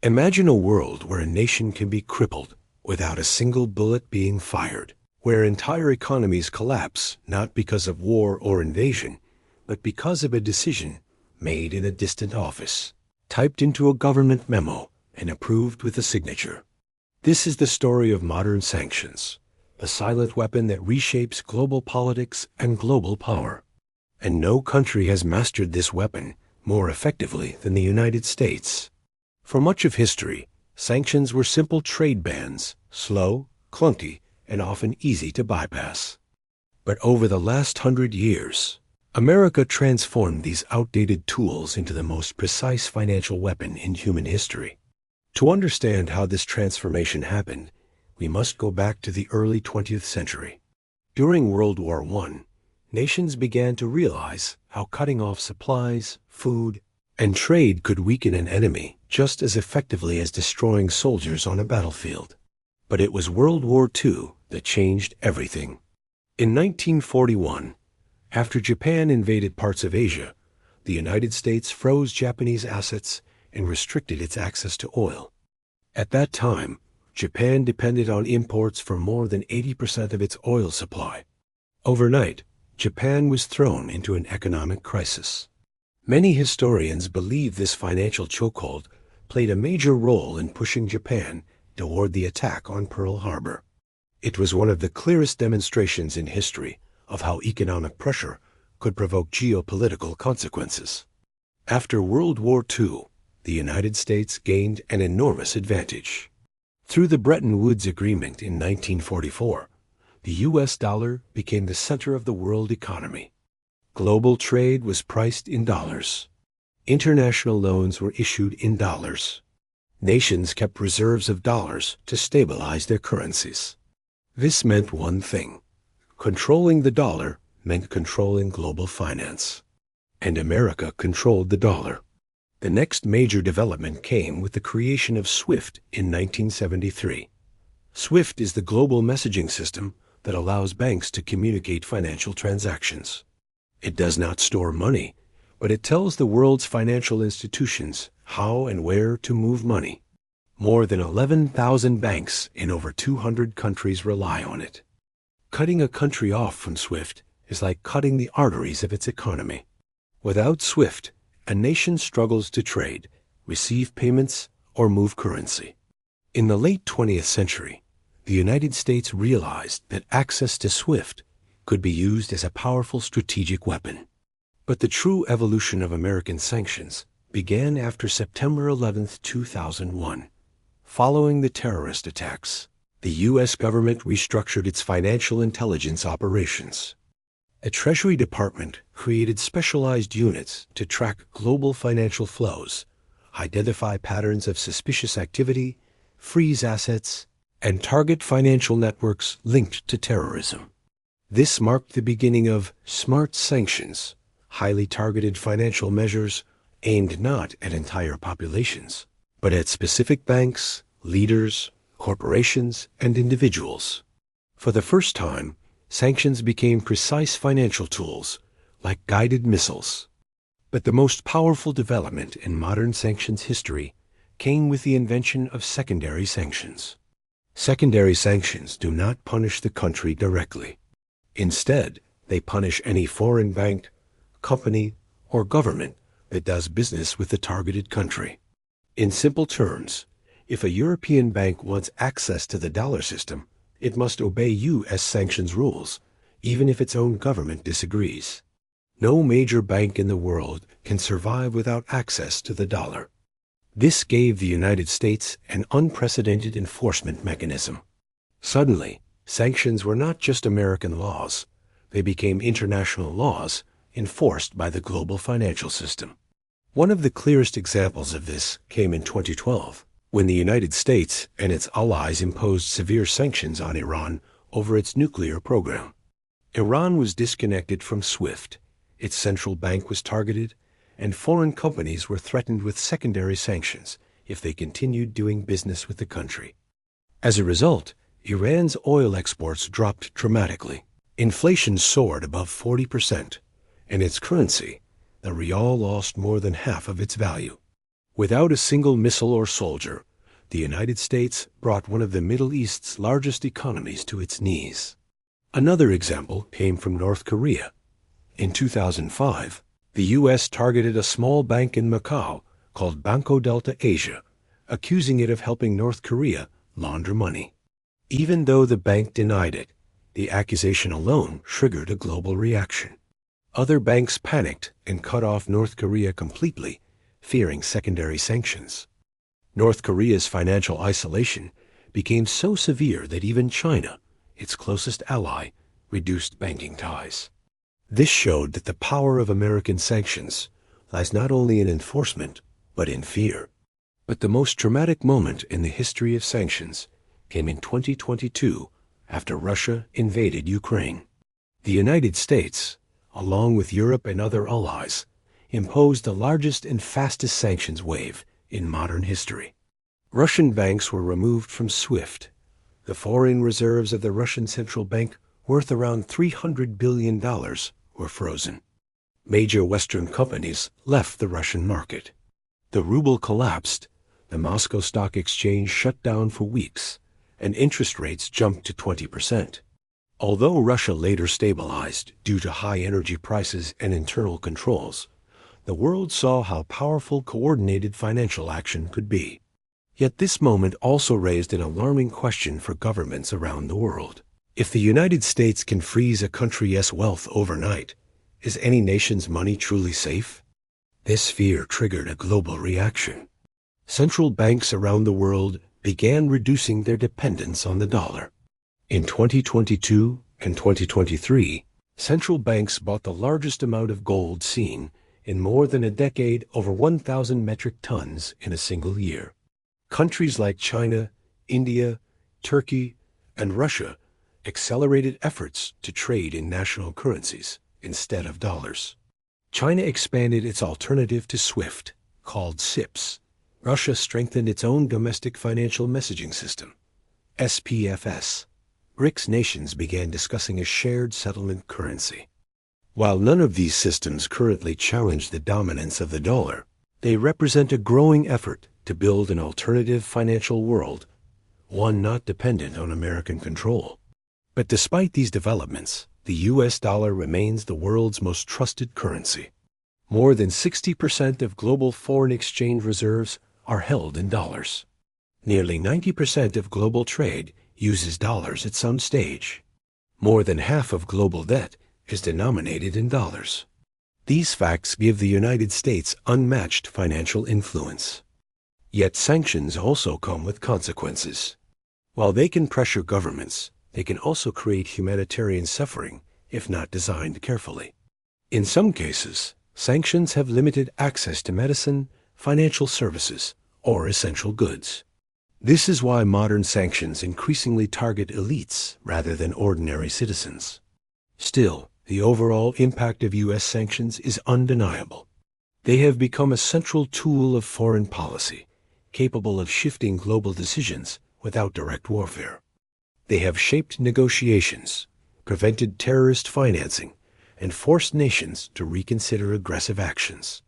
Imagine a world where a nation can be crippled without a single bullet being fired, where entire economies collapse not because of war or invasion, but because of a decision made in a distant office, typed into a government memo and approved with a signature. This is the story of modern sanctions, a silent weapon that reshapes global politics and global power. And no country has mastered this weapon more effectively than the United States. For much of history, sanctions were simple trade bans, slow, clunky, and often easy to bypass. But over the last 100 years, America transformed these outdated tools into the most precise financial weapon in human history. To understand how this transformation happened, we must go back to the early 20th century. During World War I, nations began to realize how cutting off supplies, food, and trade could weaken an enemy just as effectively as destroying soldiers on a battlefield. But it was World War II that changed everything. In 1941, after Japan invaded parts of Asia, the United States froze Japanese assets and restricted its access to oil. At that time, Japan depended on imports for more than 80% of its oil supply. Overnight, Japan was thrown into an economic crisis. Many historians believe this financial chokehold played a major role in pushing Japan toward the attack on Pearl Harbor. It was one of the clearest demonstrations in history of how economic pressure could provoke geopolitical consequences. After World War II, the United States gained an enormous advantage. Through the Bretton Woods Agreement in 1944, the U.S. dollar became the center of the world economy. Global trade was priced in dollars. International loans were issued in dollars. Nations kept reserves of dollars to stabilize their currencies. This meant one thing. Controlling the dollar meant controlling global finance. And America controlled the dollar. The next major development came with the creation of SWIFT in 1973. SWIFT is the global messaging system that allows banks to communicate financial transactions. It does not store money, but it tells the world's financial institutions how and where to move money. More than 11,000 banks in over 200 countries rely on it. Cutting a country off from SWIFT is like cutting the arteries of its economy. Without SWIFT, a nation struggles to trade, receive payments, or move currency. In the late 20th century, the United States realized that access to SWIFT could be used as a powerful strategic weapon. But the true evolution of American sanctions began after September 11, 2001. Following the terrorist attacks, the U.S. government restructured its financial intelligence operations. A Treasury Department created specialized units to track global financial flows, identify patterns of suspicious activity, freeze assets, and target financial networks linked to terrorism. This marked the beginning of smart sanctions, highly targeted financial measures aimed not at entire populations, but at specific banks, leaders, corporations, and individuals. For the first time, sanctions became precise financial tools, like guided missiles. But the most powerful development in modern sanctions history came with the invention of secondary sanctions. Secondary sanctions do not punish the country directly. Instead, they punish any foreign bank, company, or government that does business with the targeted country. In simple terms, if a European bank wants access to the dollar system, it must obey U.S. sanctions rules, even if its own government disagrees. No major bank in the world can survive without access to the dollar. This gave the United States an unprecedented enforcement mechanism. Suddenly, sanctions were not just American laws. They became international laws enforced by the global financial system. One of the clearest examples of this came in 2012, when the United States and its allies imposed severe sanctions on Iran over its nuclear program. Iran was disconnected from SWIFT, its central bank was targeted, and foreign companies were threatened with secondary sanctions if they continued doing business with the country. As a result, Iran's oil exports dropped dramatically. Inflation soared above 40%, and its currency, the rial, lost more than half of its value. Without a single missile or soldier, the United States brought one of the Middle East's largest economies to its knees. Another example came from North Korea. In 2005, the U.S. targeted a small bank in Macau called Banco Delta Asia, accusing it of helping North Korea launder money. Even though the bank denied it, the accusation alone triggered a global reaction. Other banks panicked and cut off North Korea completely, fearing secondary sanctions. North Korea's financial isolation became so severe that even China, its closest ally, reduced banking ties. This showed that the power of American sanctions lies not only in enforcement, but in fear. But the most dramatic moment in the history of sanctions came in 2022 after Russia invaded Ukraine. The United States, along with Europe and other allies, imposed the largest and fastest sanctions wave in modern history. Russian banks were removed from SWIFT. The foreign reserves of the Russian central bank, worth around $300 billion, were frozen. Major Western companies left the Russian market. The ruble collapsed, the Moscow Stock Exchange shut down for weeks, and interest rates jumped to 20%. Although Russia later stabilized due to high energy prices and internal controls, the world saw how powerful coordinated financial action could be. Yet this moment also raised an alarming question for governments around the world. If the United States can freeze a country's wealth overnight, is any nation's money truly safe? This fear triggered a global reaction. Central banks around the world began reducing their dependence on the dollar. In 2022 and 2023, central banks bought the largest amount of gold seen in more than a decade, over 1,000 metric tons in a single year. Countries like China, India, Turkey, and Russia accelerated efforts to trade in national currencies instead of dollars. China expanded its alternative to SWIFT, called SIPS. Russia strengthened its own domestic financial messaging system, SPFS. BRICS nations began discussing a shared settlement currency. While none of these systems currently challenge the dominance of the dollar, they represent a growing effort to build an alternative financial world, one not dependent on American control. But despite these developments, the U.S. dollar remains the world's most trusted currency. More than 60% of global foreign exchange reserves are held in dollars. Nearly 90% of global trade uses dollars at some stage. More than half of global debt is denominated in dollars. These facts give the United States unmatched financial influence. Yet sanctions also come with consequences. While they can pressure governments, they can also create humanitarian suffering if not designed carefully. In some cases, sanctions have limited access to medicine, financial services, or essential goods. This is why modern sanctions increasingly target elites rather than ordinary citizens. Still, the overall impact of U.S. sanctions is undeniable. They have become a central tool of foreign policy, capable of shifting global decisions without direct warfare. They have shaped negotiations, prevented terrorist financing, and forced nations to reconsider aggressive actions.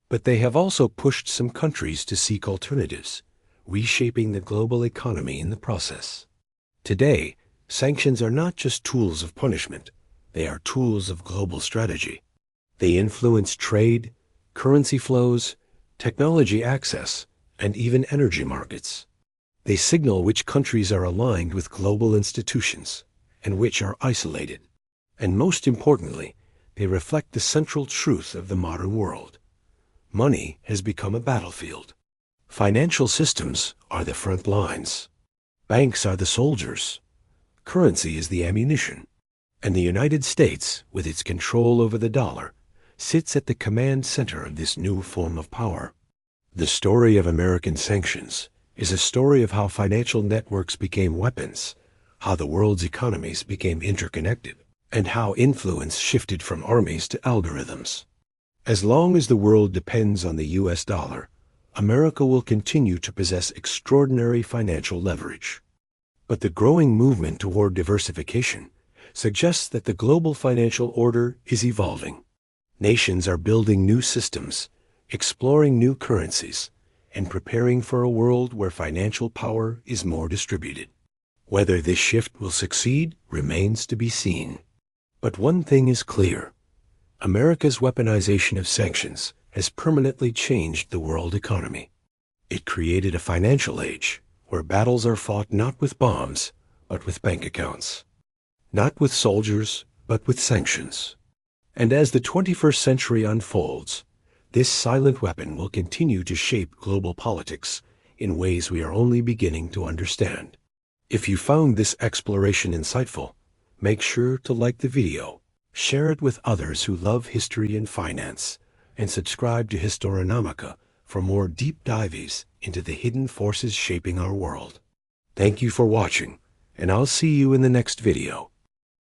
But they have also pushed some countries to seek alternatives, reshaping the global economy in the process. Today, sanctions are not just tools of punishment. They are tools of global strategy. They influence trade, currency flows, technology access, and even energy markets. They signal which countries are aligned with global institutions and which are isolated. And most importantly, they reflect the central truth of the modern world. Money has become a battlefield. Financial systems are the front lines. Banks are the soldiers. Currency is the ammunition. And the United States, with its control over the dollar, sits at the command center of this new form of power. The story of American sanctions is a story of how financial networks became weapons, how the world's economies became interconnected, and how influence shifted from armies to algorithms. As long as the world depends on the U.S. dollar, America will continue to possess extraordinary financial leverage. But the growing movement toward diversification suggests that the global financial order is evolving. Nations are building new systems, exploring new currencies, and preparing for a world where financial power is more distributed. Whether this shift will succeed remains to be seen. But one thing is clear. America's weaponization of sanctions has permanently changed the world economy. It created a financial age where battles are fought not with bombs, but with bank accounts. Not with soldiers, but with sanctions. And as the 21st century unfolds, this silent weapon will continue to shape global politics in ways we are only beginning to understand. If you found this exploration insightful, make sure to like the video, share it with others who love history and finance, and subscribe to HistoriNomica for more deep dives into the hidden forces shaping our world. Thank you for watching, and I'll see you in the next video.